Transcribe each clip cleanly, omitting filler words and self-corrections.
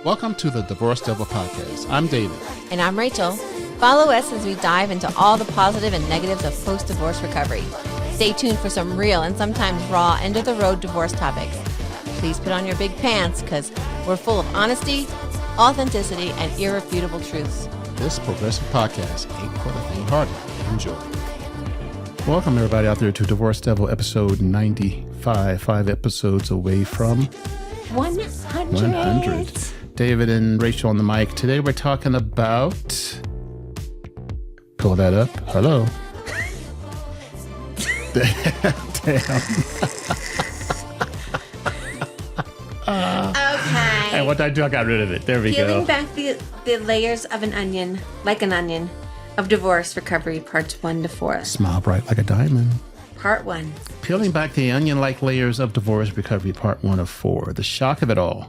Welcome to the Divorce Devil Podcast. I'm David. And I'm Rachel. Follow us as we dive into all the positive and negatives of post-divorce recovery. Stay tuned for some real and sometimes raw end-of-the-road divorce topics. Please put on your big pants because we're full of honesty, authenticity, and irrefutable truths. This progressive podcast ain't for the faint-hearted. Enjoy. Welcome everybody out there to Divorce Devil episode 95, 5 episodes away from 100. David and Rachel on the mic. Today we're talking about... Pull that up. Hello. Damn. Okay. Hey, what did I do? I got rid of it. There we go. Peeling back the layers of an onion, like an onion, of divorce recovery, parts 1 to 4. Smile bright like a diamond. Part 1. Peeling back the onion-like layers of divorce recovery, part 1 of 4. The shock of it all.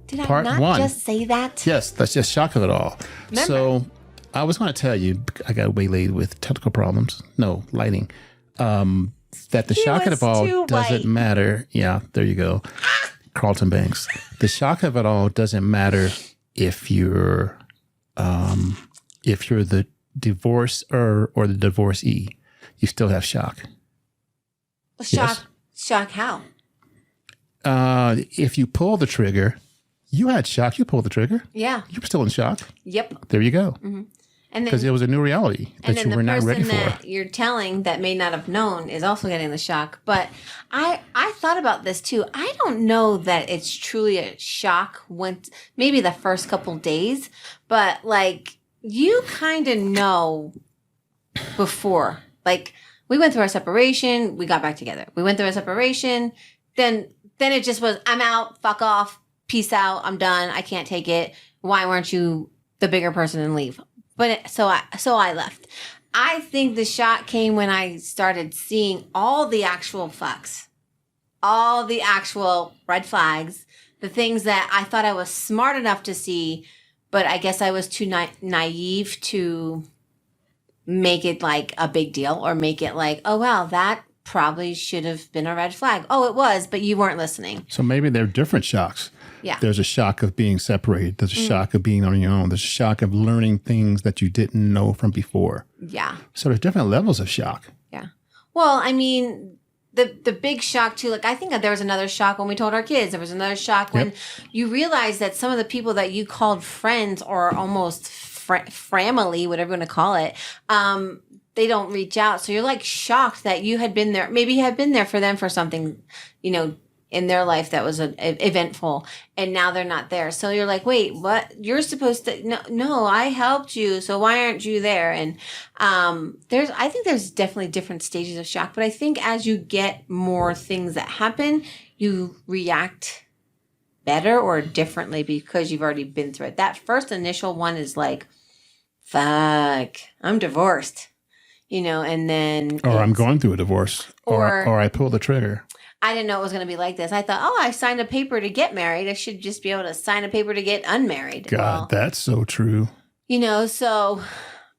Did part I not 1. just say that? Yes, that's just shock of it all. Remember. So I was going to tell you, I got waylaid with technical problems. No, lighting. That the shock of it all doesn't matter. Yeah, there you go. Carlton Banks. The shock of it all doesn't matter if you're the divorcer or the divorcee. You still have shock. Well, Yes. Shock how? If you pull the trigger, you had shock. You pulled the trigger. Yeah. You were still in shock. Yep. There you go. Mm-hmm. And Because it was a new reality that you were not ready for. And then the person that you're telling that may not have known is also getting the shock. But I thought about this too. I don't know that it's truly a shock when maybe the first couple days, but like you kind of know before. Like we went through our separation, we got back together. We went through our separation, then it just was, I'm out, fuck off, peace out, I'm done, I can't take it. Why weren't you the bigger person and leave? But so I left. I think the shock came when I started seeing all the actual fucks, all the actual red flags, the things that I thought I was smart enough to see, but I guess I was too naive to make it like a big deal or make it like, oh, wow, that probably should have been a red flag. Oh, it was, but you weren't listening. So maybe they're different shocks. Yeah. There's a shock of being separated. There's a shock of being on your own. There's a shock of learning things that you didn't know from before. Yeah. So there's different levels of shock. Yeah. Well, I mean, the big shock too, like I think that there was another shock when we told our kids. There was another shock when you realized that some of the people that you called friends or almost family, whatever you want to call it, they don't reach out. So you're like shocked that you had been there, maybe you had been there for them for something, in their life that was eventful, and now they're not there. So you're like, wait, what? You're supposed to, no, I helped you. So why aren't you there? And I think there's definitely different stages of shock, but I think as you get more things that happen, you react better or differently because you've already been through it. That first initial one is like, fuck, I'm divorced, and then. Or I'm going through a divorce. Or I pull the trigger. I didn't know it was going to be like this. I thought, I signed a paper to get married. I should just be able to sign a paper to get unmarried. God, that's so true. So,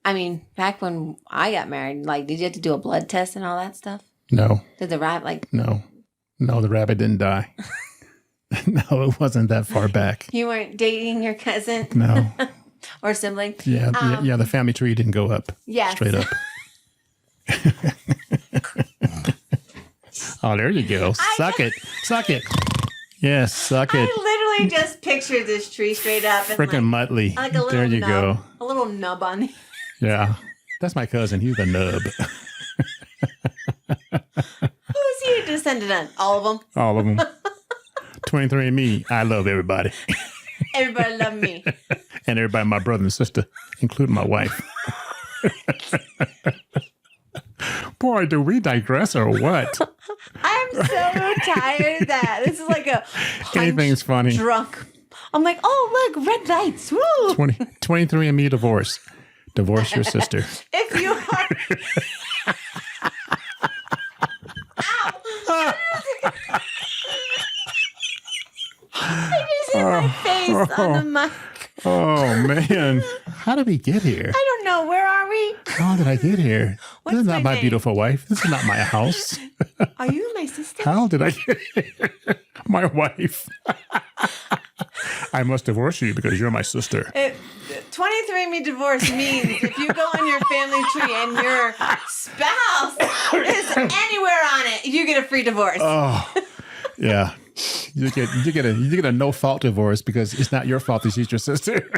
I mean, back when I got married, like, did you have to do a blood test and all that stuff? No. Did the rabbit, No, the rabbit didn't die. No, it wasn't that far back. You weren't dating your cousin? No. Or sibling? Yeah, the family tree didn't go up. Yes. Straight up. Oh, there you go. Suck it. Yes, suck it. I literally just pictured this tree straight up. Freaking Muttley. Like a little there you nub, go. A little nub on the... Yeah. That's my cousin. He's the nub. Who's he descended on? All of them? All of them. 23andMe. I love everybody. Everybody love me. And everybody, my brother and sister, including my wife. Boy, do we digress or what? I'm so tired of that. This is like a Anything's funny. Drunk. I'm like, oh, look, red lights. Woo. 23andMe divorce. Divorce your sister. If you are... Ow. I just hit my face on the mic. Oh, man. How did we get here? I don't know. Where are we? How did I get here? What's This is not my my name? beautiful wife. This is not my house. Are you my sister? How did I get here? My wife. I must divorce you because you're my sister. 23andMe divorce means if you go on your family tree and your spouse is anywhere on it, you get a free divorce. Oh, yeah. You get a no fault divorce because it's not your fault that she's your sister.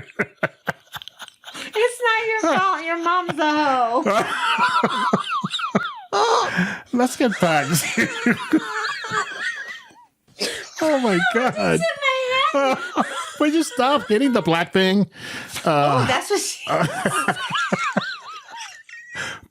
It's not your fault. Your mom's a hoe. Let's get back. Oh my God. It's in my head. Will you stop hitting the black thing? That's what she.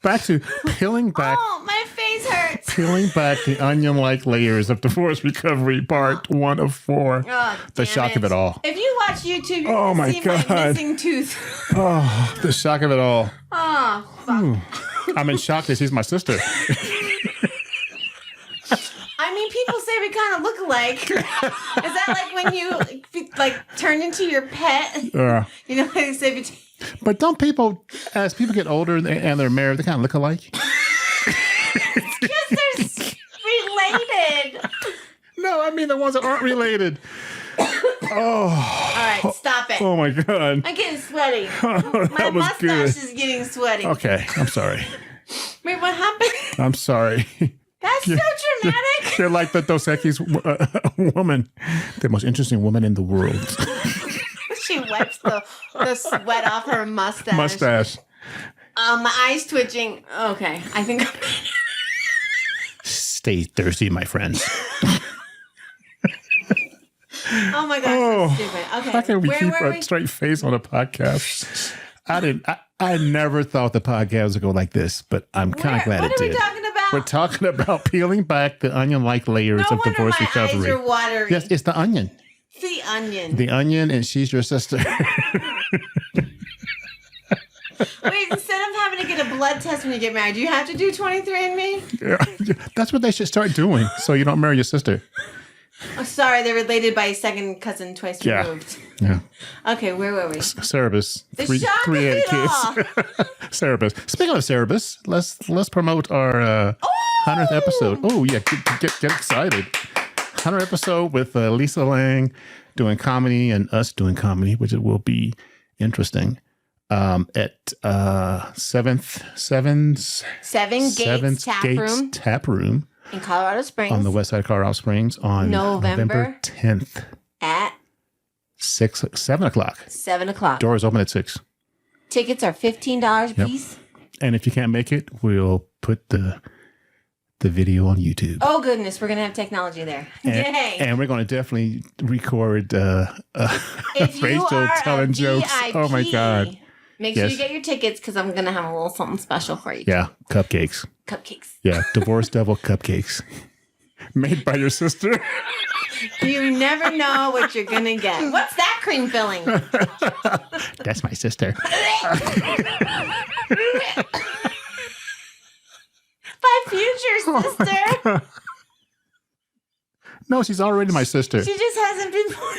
Back to peeling back. Oh, my face hurts. Peeling back the onion-like layers of divorce recovery, part 1 of 4. Oh, the shock of it all. If you watch YouTube, you're Oh going my to see my God. missing tooth. Oh, the shock of it all. Oh, fuck. I'm in shock that she's my sister. I mean, people say we kind of look alike. Is that like when you turn into your pet? Yeah. You know, they say. But don't people, as people get older and they're married, they kind of look alike? Because they're related. No, I mean the ones that aren't related. Oh. All right, stop it. Oh my God. I'm getting sweaty. That My was mustache good. is getting sweaty. Okay, I'm sorry. Wait, what happened? I'm sorry. That's so dramatic. You're like the Dos Equis woman, the most interesting woman in the world. She wipes the sweat off her mustache. My eyes twitching. Okay, I think. Stay thirsty, my friends. Oh my gosh, that's stupid. Okay, How can we where keep were a we? straight face on a podcast? I never thought the podcast would go like this, but I'm kind of glad it What are did. we talking about? We're talking about peeling back the onion-like layers No of wonder divorce my recovery. eyes are watery. Yes, it's the onion. The onion. The onion, and she's your sister. Wait, instead of having to get a blood test when you get married, do you have to do 23andMe? Yeah. That's what they should start doing, so you don't marry your sister. Oh, sorry, they're related by a second cousin twice removed. Yeah. Okay, where were we? Cerebus. The shock of it all. Cerebus. Speaking of Cerebus, let's promote our 100th episode. Oh yeah, get excited. 100th episode with Lisa Lang doing comedy and us doing comedy, which it will be interesting. At Seven Gates Tap Room in Colorado Springs on the west side of Colorado Springs on November 10th at 7 o'clock. 7 o'clock. Doors open at 6. Tickets are $15 a piece. And if you can't make it, we'll put the video on YouTube. Oh goodness, we're gonna have technology there. Yay! And we're going to definitely record If Rachel you are telling a jokes. VIP, Oh my God. Make sure you get your tickets because I'm gonna have a little something special for you. Yeah, cupcakes. Cupcakes. Yeah, Divorce Devil cupcakes. Made by your sister. You never know what you're gonna get. What's that cream filling? That's my sister. My future sister. No, she's already my sister. She just hasn't been born.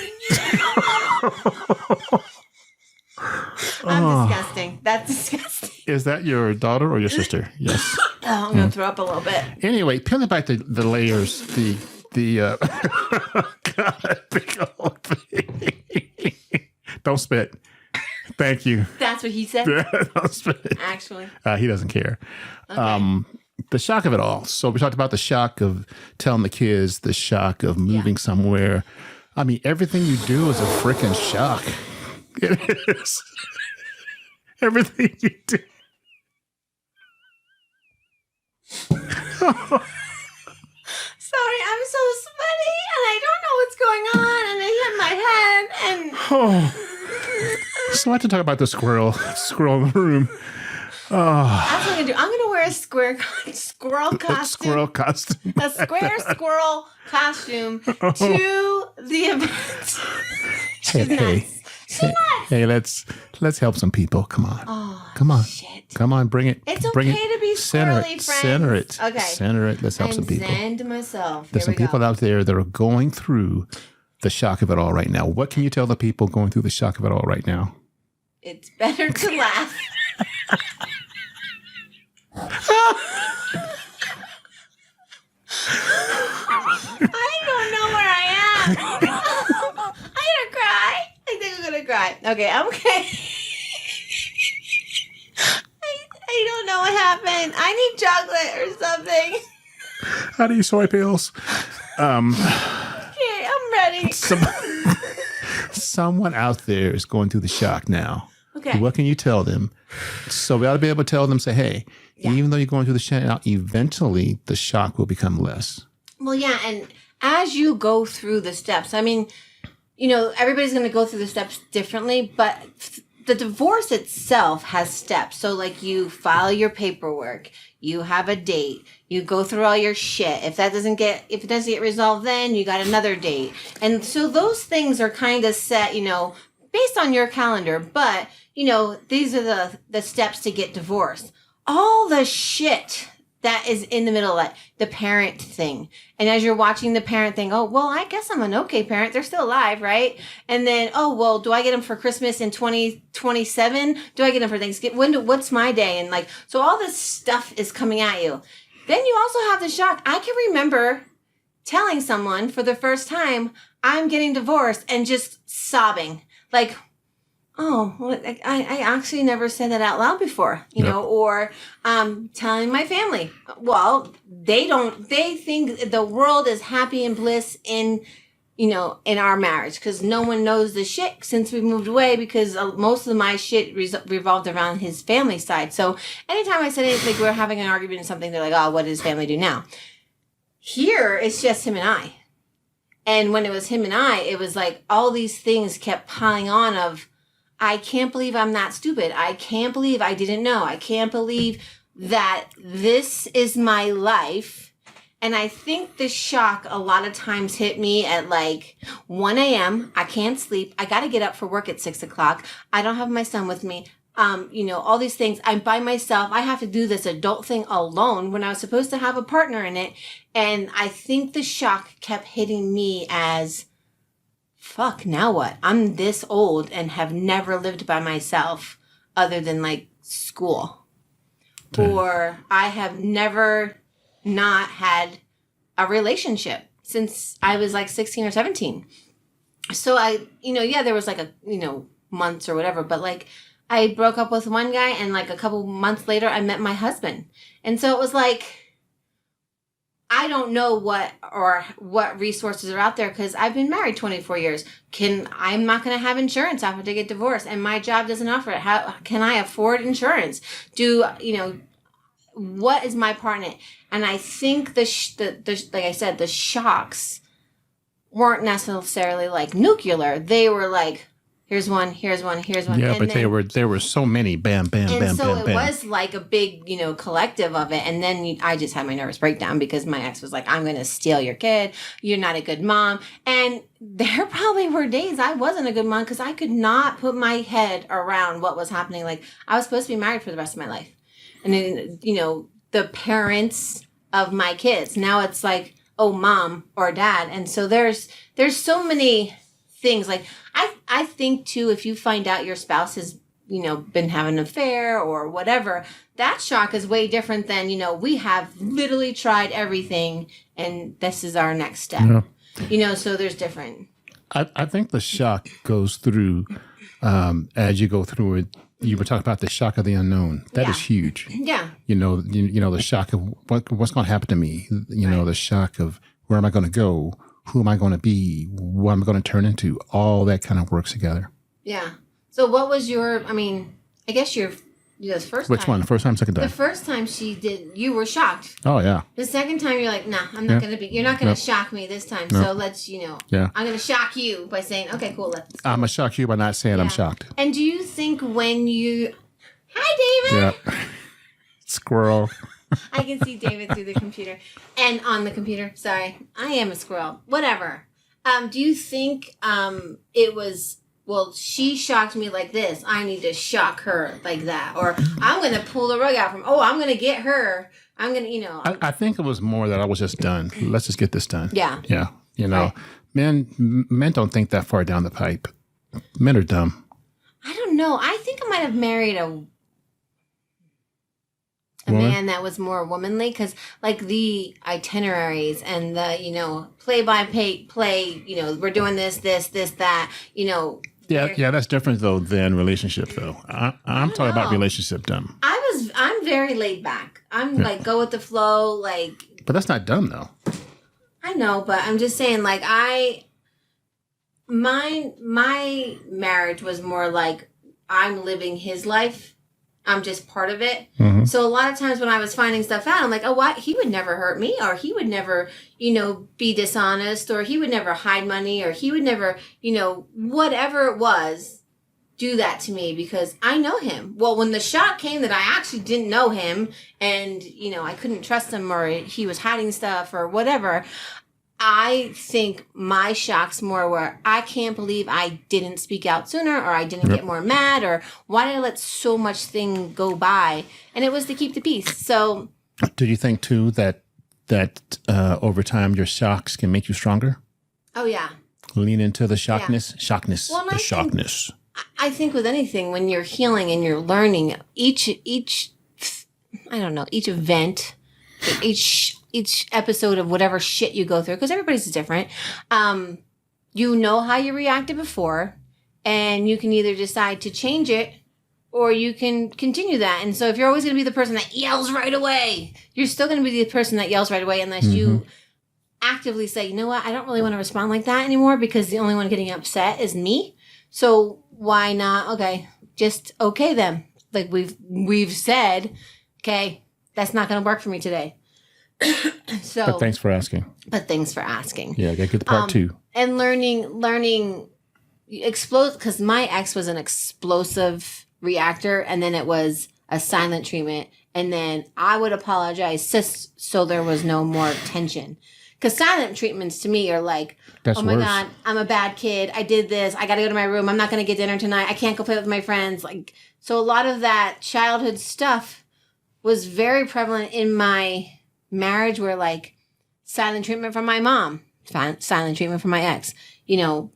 I'm disgusting. That's disgusting. Is that your daughter or your sister? Yes. Oh, I'm gonna throw up a little bit. Anyway, peeling back the layers, the God, big old thing. Don't spit. Thank you. That's what he said. Don't spit. Actually, He doesn't care. okay. The shock of it all. So we talked about the shock of telling the kids, the shock of moving somewhere. I mean, everything you do is a freaking shock. It is. Everything you do. Sorry, I'm so sweaty and I don't know what's going on and I hit my head and So I have to talk about the squirrel in the room. that's what I'm gonna do. I'm gonna wear a squirrel costume. Squirrel costume. A square squirrel costume to the event. She's nuts. She's nuts. Hey, let's help some people. Come on. Oh, Come on. shit. Come on, bring it. It's bring okay to be Center squirrely, it. friends. Center it. Okay. Center it. Let's help some people. Zen myself. There's some people out there that are going through the shock of it all right now. What can you tell the people going through the shock of it all right now? It's better to laugh. I don't know where I am. Okay, I'm okay. I don't know what happened. I need chocolate or something. How do you soy pills? Okay, I'm ready. Someone out there is going through the shock now. Okay. What can you tell them? So we ought to be able to tell them, say, hey, Yeah. even though you're going through the shock now, eventually the shock will become less. Well, yeah, and as you go through the steps, I mean, everybody's going to go through the steps differently, but the divorce itself has steps. So, like, you file your paperwork, you have a date, you go through all your shit. If it doesn't get resolved, then you got another date. And so those things are kind of set, based on your calendar. But, these are the steps to get divorced. All the shit that is in the middle, like the parent thing. And as you're watching the parent thing, oh, well, I guess I'm an okay parent. They're still alive, right? And then, oh, well, do I get them for Christmas in 2027? Do I get them for Thanksgiving? What's my day? And like, so all this stuff is coming at you. Then you also have the shock. I can remember telling someone for the first time, I'm getting divorced, and just sobbing. Like, oh, well, I actually never said that out loud before, or telling my family. Well, they think the world is happy and bliss in our marriage, because no one knows the shit since we moved away, because most of my shit revolved around his family side. So anytime I said anything, like we're having an argument or something, they're like, oh, what does his family do now? Here, it's just him and I. And when it was him and I, it was like all these things kept piling on of, I can't believe I'm that stupid. I can't believe I didn't know. I can't believe that this is my life. And I think the shock a lot of times hit me at like 1 a.m. I can't sleep. I got to get up for work at 6 o'clock. I don't have my son with me. All these things. I'm by myself. I have to do this adult thing alone when I was supposed to have a partner in it. And I think the shock kept hitting me as, fuck, now what? I'm this old and have never lived by myself other than like school. Damn. Or I have never not had a relationship since I was like 16 or 17. So there was like months or whatever, but like I broke up with one guy, and like a couple months later I met my husband. And so it was like, I don't know what resources are out there, because I've been married 24 years. I'm not going to have insurance after I get divorced, and my job doesn't offer it. How can I afford insurance? What is my part in it? And I think like I said, the shocks weren't necessarily like nuclear. They were like, here's one, here's one, here's one. Yeah, and but there were so many, bam, bam, bam, bam, and so bam. it was like a big, collective of it. And then I just had my nervous breakdown, because my ex was like, I'm going to steal your kid. You're not a good mom. And there probably were days I wasn't a good mom, because I could not put my head around what was happening. Like, I was supposed to be married for the rest of my life. And then, the parents of my kids. Now it's like, oh, mom or dad. And so there's so many things. Like, I think too, if you find out your spouse has, been having an affair or whatever, that shock is way different than, we have literally tried everything and this is our next step. Yeah. So there's different. I think the shock goes through, as you go through it. You were talking about the shock of the unknown. That is huge. Yeah. The shock of what's going to happen to me. Right. The shock of where am I going to go? Who am I going to be? What am I going to turn into? All that kind of works together. Yeah. So what was I guess the first time. Which one? The first time, second time? The first time she did, you were shocked. Oh, yeah. The second time, you're like, nah, I'm not going to be, you're not going to shock me this time. So let's, I'm going to shock you by saying, okay, cool, let's go. I'm going to shock you by not saying I'm shocked. And do you think when you, hi, David. Yeah. Squirrel. I can see David through the computer and on the computer. Sorry. I am a squirrel. Whatever. Do you think it was, well, she shocked me like this, I need to shock her like that? Or I'm going to pull the rug out I'm going to get her. I'm going to, I think it was more that I was just done. Let's just get this done. Yeah. Yeah. Right. Men don't think that far down the pipe. Men are dumb. I don't know. I think I might have married a man that was more womanly, because like the itineraries and the play by play, we're doing this, that, Yeah, that's different though than relationship though. I'm talking about relationship dumb. I'm very laid back. I'm like go with the flow, like. But that's not dumb though. I know, but I'm just saying, like my marriage was more like I'm living his life. I'm just part of it. Mm-hmm. So a lot of times when I was finding stuff out, I'm like, oh, what? He would never hurt me, or he would never, be dishonest, or he would never hide money, or he would never, whatever it was, do that to me because I know him. Well, when the shock came that I actually didn't know him and, I couldn't trust him or he was hiding stuff or whatever, I think my shock's more where I can't believe I didn't speak out sooner or I didn't get more mad or why did I let so much thing go by? And it was to keep the peace. So do you think too that over time your shocks can make you stronger? Oh, yeah. Lean into the shockness. Well, the shockness. I think with anything, when you're healing and you're learning, each event, each episode of whatever shit you go through, because everybody's different, you know how you reacted before, and you can either decide to change it or you can continue that. And so if you're always going to be the person that yells right away, you're still going to be the person that yells right away unless you actively say, you know what, I don't really want to respond like that anymore because the only one getting upset is me. So why not? Okay, just okay them. Like we've said, okay, that's not going to work for me today. But thanks for asking. Yeah, I gotta get the part 2. And learning explode, because my ex was an explosive reactor, and then it was a silent treatment, and then I would apologize so there was no more tension. Because silent treatments to me are like, oh my God, I'm a bad kid. I did this. I got to go to my room. I'm not going to get dinner tonight. I can't go play with my friends. Like, so a lot of that childhood stuff was very prevalent in my marriage, where like silent treatment from my mom, silent treatment from my ex,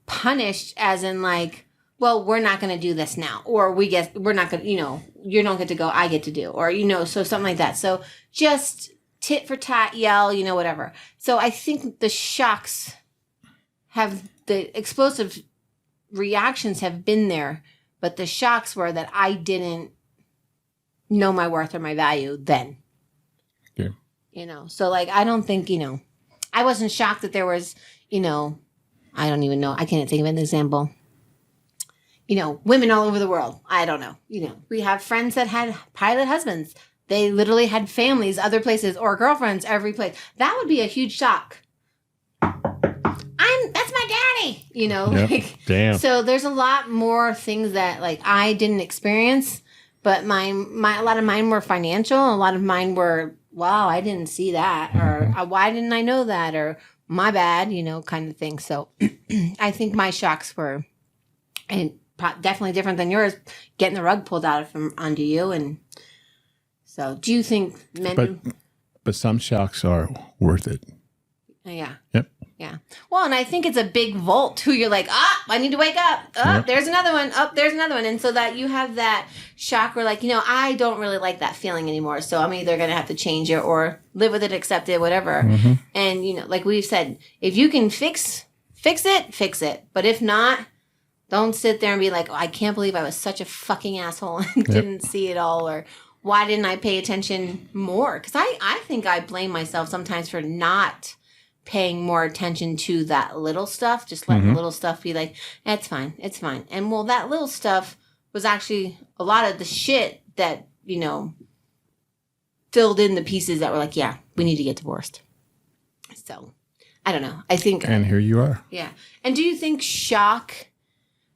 punished as in like, well, we're not going to do this now, or we're not going to, you don't get to go, I get to do, or, so something like that. So just tit for tat, yell, whatever. So I think the shocks the explosive reactions have been there, but the shocks were that I didn't know my worth or my value then. Yeah. So like, I don't think, I wasn't shocked that there was, I don't even know. I can't think of an example. Women all over the world. I don't know. We have friends that had pilot husbands. They literally had families, other places, or girlfriends, every place. That would be a huge shock. That's my daddy, Yep. like, damn. So there's a lot more things that like I didn't experience, but a lot of mine were financial. A lot of mine were, wow, I didn't see that, or why didn't I know that, or my bad, kind of thing. So I think my shocks were, and definitely different than yours, getting the rug pulled out from under you. And so do you think men... But some shocks are worth it. Yeah. Yep. Yeah. Well, and I think it's a big vault who you're like, I need to wake up. There's another one. There's another one. And so that you have that shock where like, I don't really like that feeling anymore. So I'm either going to have to change it or live with it, accept it, whatever. Mm-hmm. And, like we've said, if you can fix it. But if not, don't sit there and be like, oh, I can't believe I was such a fucking asshole and didn't see it all, or why didn't I pay attention more? Because I think I blame myself sometimes for not paying more attention to that little stuff, just letting the little stuff be like, it's fine. And well, that little stuff was actually a lot of the shit that, filled in the pieces that were like, yeah, we need to get divorced. So, I don't know. I think... And here you are. Yeah. And do you think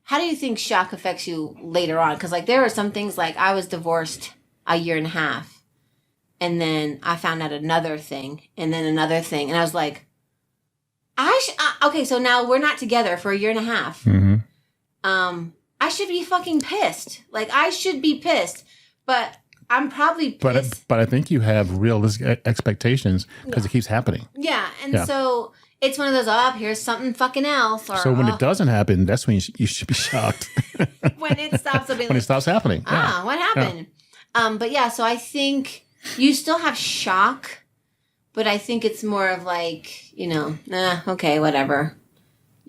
how do you think shock affects you later on? Because like there are some things like I was divorced a year and a half, and then I found out another thing, and then another thing, and I was like, okay, so now we're not together for a year and a half. Mm-hmm. I should be fucking pissed. Like, I should be pissed, but I'm probably pissed. But I think you have realistic expectations because it keeps happening. Yeah, and so it's one of those, here's something fucking else. Or, so when it doesn't happen, that's when you should be shocked. When it stops. When it stops happening. What happened? Yeah. But yeah, so I think you still have shock, but I think it's more of like, okay, whatever.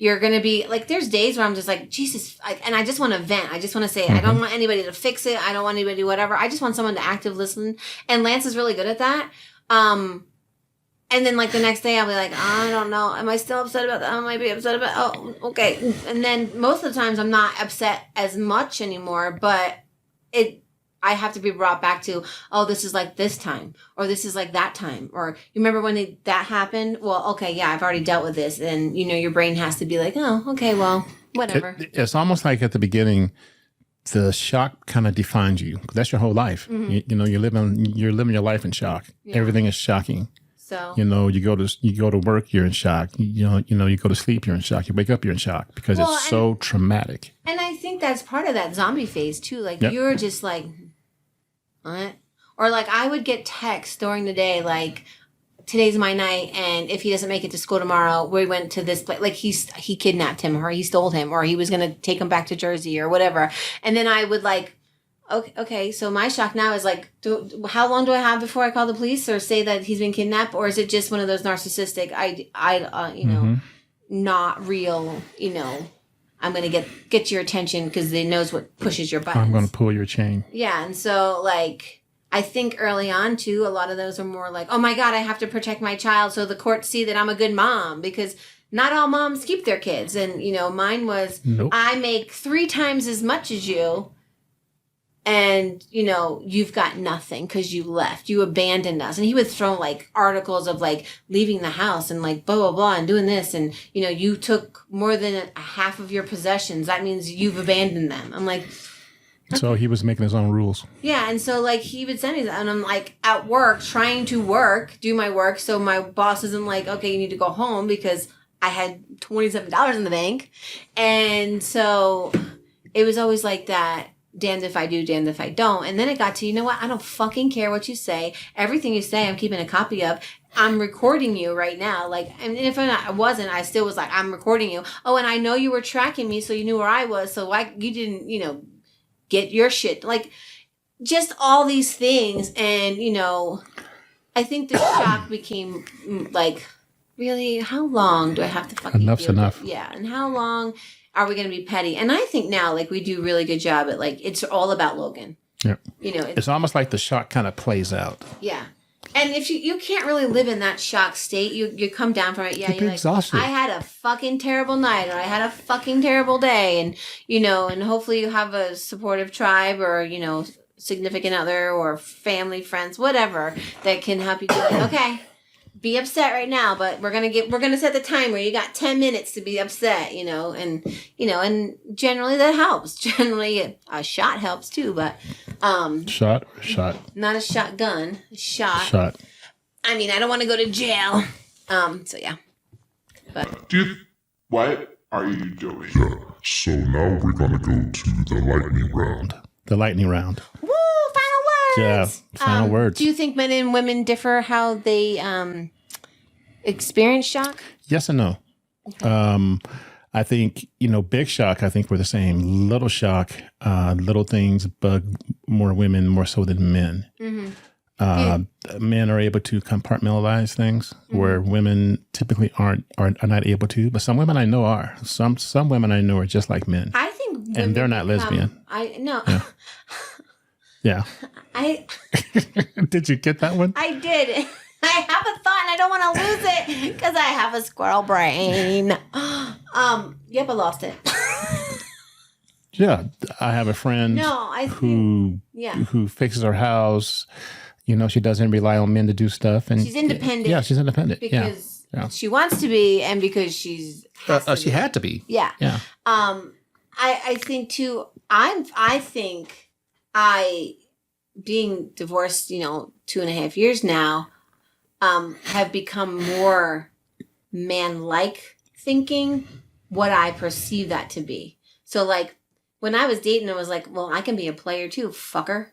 You're going to be like, there's days where I'm just like, Jesus, and I just want to vent. I just want to say, I don't want anybody to fix it. I don't want anybody to do whatever. I just want someone to active listen. And Lance is really good at that. And then like the next day I'll be like, I don't know. Am I still upset about that? I might be upset about, okay. And then most of the times I'm not upset as much anymore, but I have to be brought back to, this is like this time, or this is like that time, or you remember when that happened? Well, okay, yeah, I've already dealt with this, and your brain has to be like, oh, okay, well, whatever. It's almost like at the beginning, the shock kind of defines you. That's your whole life. Mm-hmm. You're living your life in shock. Yeah. Everything is shocking. So you go to work, you're in shock. You go to sleep, you're in shock. You wake up, you're in shock because it's so traumatic. And I think that's part of that zombie phase too. Like you're just like, what? Or like I would get texts during the day like, today's my night, and if he doesn't make it to school tomorrow, we went to this place. Like he kidnapped him, or he stole him, or he was gonna take him back to Jersey, or whatever. And then I would like, okay. So my shock now is like, how long do I have before I call the police or say that he's been kidnapped, or is it just one of those narcissistic, not real, I'm going to get your attention because they knows what pushes your buttons. I'm going to pull your chain. Yeah. And so like, I think early on too, a lot of those are more like, oh my God, I have to protect my child so the courts see that I'm a good mom, because not all moms keep their kids. And, mine was, nope. I make 3 times as much as you. And, you've got nothing because you left. You abandoned us. And he would throw like articles of like leaving the house and like blah, blah, blah and doing this. And, you took more than a half of your possessions. That means you've abandoned them. I'm like. Okay. So he was making his own rules. Yeah. And so like he would send me that. And I'm like at work trying to do my work. So my boss isn't like, okay, you need to go home because I had $27 in the bank. And so it was always like that. Damned if I do, damned if I don't. And then it got to, you know what? I don't fucking care what you say. Everything you say, I'm keeping a copy of. I'm recording you right now. Like, and if I wasn't, I still was like, I'm recording you. Oh, and I know you were tracking me, so you knew where I was. So why you didn't, get your shit? Like, just all these things. And, I think the shock became like, really, how long do I have to fucking Enough's enough. Yeah. And how long are we going to be petty? And I think now, like, we do a really good job at, like, it's all about Logan. Yeah. It's almost like the shock kind of plays out. Yeah. And if you can't really live in that shock state, you come down from it. Yeah. You're like, exhausted. I had a fucking terrible night, or I had a fucking terrible day. And, and hopefully you have a supportive tribe or, significant other or family, friends, whatever that can help you do it. Okay. Be upset right now, but we're gonna set the timer. You got 10 minutes to be upset, and generally that helps. Generally a shot helps too, but shot, not a shotgun, shot. I mean, I don't want to go to jail. So yeah, but what are you doing? Yeah, so now we're gonna go to the lightning round. The lightning round. Woo! Final words. Yeah, final words. Do you think men and women differ how they experience shock? Yes and no. Okay. I think, big shock, I think we're the same. Little shock, little things bug more women more so than men. Mm-hmm. Men are able to compartmentalize things where women typically are not able to, but some women I know are. Some women I know are just like men. I think and they're not lesbian. Yeah. Yeah. Did you get that one? I did. I have a thought and I don't want to lose it because I have a squirrel brain. Yep, I lost it. Yeah, I have a friend who fixes her house. She doesn't rely on men to do stuff, and she's independent. Yeah, she's independent because she wants to be, and because she had to be. Yeah, yeah. I think too. I think being divorced, 2.5 years now, have become more man-like thinking what I perceive that to be. So like when I was dating, I was like, well, I can be a player too, fucker.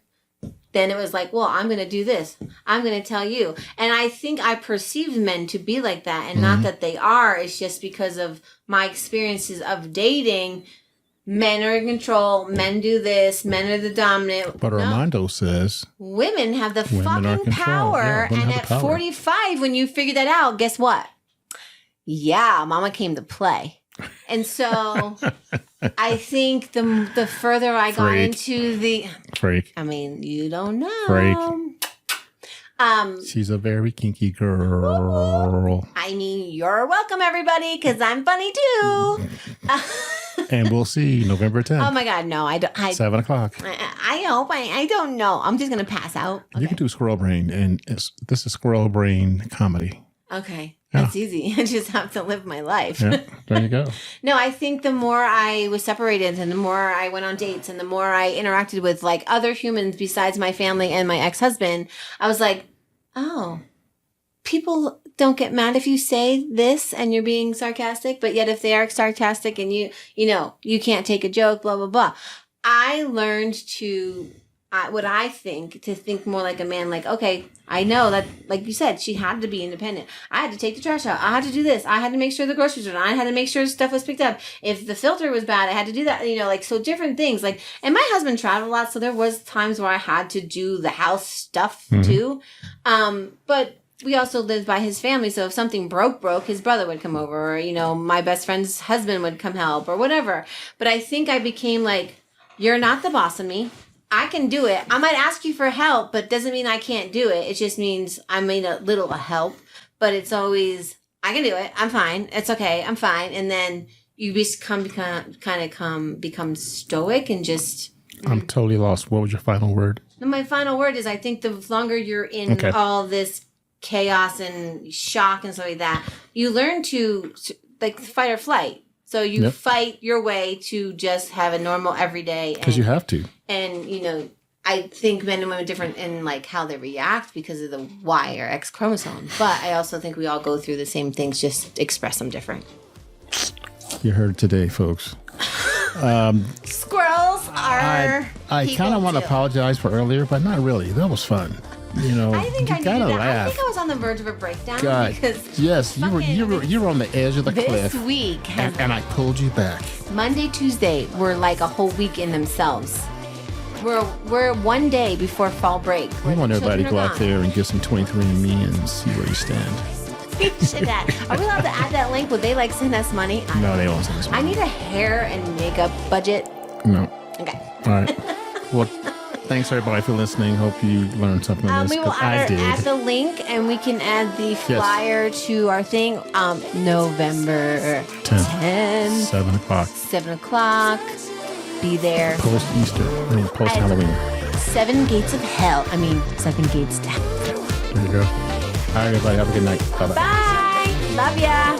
Then it was like, well, I'm going to do this. I'm going to tell you. And I think I perceive men to be like that, and not that they are. It's just because of my experiences of dating. Men are in control. Men do this. Men are the dominant. But Armando says women have the fucking power. Yeah, and at 45, when you figure that out, guess what? Yeah, mama came to play. And so I think the further I got Freak. into the... Freak. I mean, you don't know. Freak. She's a very kinky girl. I mean, you're welcome, everybody, because I'm funny too. And we'll see November 10th. Oh my God, no, I don't. 7 o'clock. I hope. I don't know. I'm just gonna pass out. Okay. You can do Squirrel Brain, and this is Squirrel Brain comedy. Okay. Yeah. That's easy. I just have to live my life. Yeah, there you go. No, I think the more I was separated and the more I went on dates and the more I interacted with like other humans besides my family and my ex-husband, I was like, oh, people don't get mad if you say this and you're being sarcastic, but yet if they are sarcastic and you can't take a joke, blah, blah, blah. I learned to think more like a man, like, okay, I know that, like you said, she had to be independent. I had to take the trash out. I had to do this. I had to make sure the groceries were done. I had to make sure stuff was picked up. If the filter was bad, I had to do that, like, so different things. Like, and my husband traveled a lot, so there was times where I had to do the house stuff too. But we also lived by his family, so if something broke, his brother would come over, or, my best friend's husband would come help or whatever. But I think I became like, you're not the boss of me. I can do it. I might ask you for help, but doesn't mean I can't do it. It just means I need a little help. But it's always, I can do it. I'm fine. It's okay. I'm fine. And then you become stoic and just... I'm totally lost. What was your final word? My final word is I think the longer you're in all this chaos and shock and stuff like that, you learn to like fight or flight. So you fight your way to just have a normal everyday. Because you have to. And, I think men and women are different in like how they react because of the Y or X chromosome. But I also think we all go through the same things, just express them different. You heard it today, folks. Squirrels are I kind of want to apologize for earlier, but not really. That was fun. I think I you needed gotta that. laugh. I think I was on the verge of a breakdown. God, because yes, you were on the edge of the cliff. This week has and I pulled you back. Monday, Tuesday were like a whole week in themselves. We're one day before fall break. We want everybody to go out there and get some 23andMe and see where you stand. We should add. Are we allowed to add that link? Would they like send us money? No, they won't send us money. I need a hair and makeup budget. No. Okay. All right. Well, thanks everybody for listening. Hope you learned something on this. We will add the link and we can add the flyer to our thing. November 10th. 7 o'clock. 7 o'clock. Be there. Post Easter. Post Halloween. 7 gates of hell. 7 gates down. There you go. All right, everybody. Have a good night. Bye-bye. Bye. Love ya.